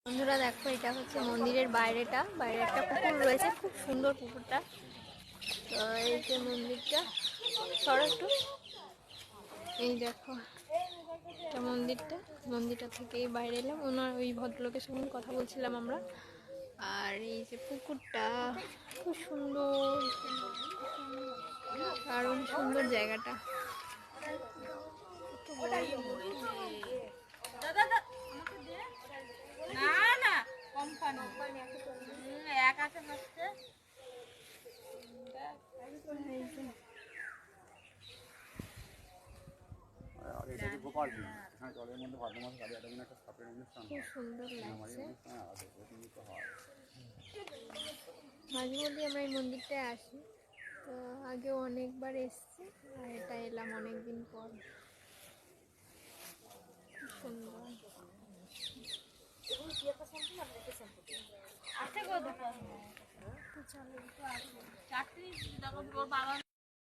বন্ধুরা দেখো, এটা হচ্ছে মন্দিরের বাইরেটা। বাইরে একটা পুকুর রয়েছে, খুব সুন্দর পুকুরটা। তো এই যে মন্দিরটা, সরো একটু। এই দেখো এটা মন্দিরটা থেকে বাইরে এলাম। ওনার ওই ভদ্রলোকের সঙ্গে কথা বলছিলাম আমরা। আর এই যে পুকুরটা খুব সুন্দর, দারুণ সুন্দর জায়গাটা। খুব সুন্দর লাগছে। মাঝে মধ্যে আমরা এই মন্দিরটায় আসি। তো আগেও অনেকবার এসছি, আর এটা এলাম অনেকদিন পর। খুব সুন্দর। আছে গো দোকান। তো চলো।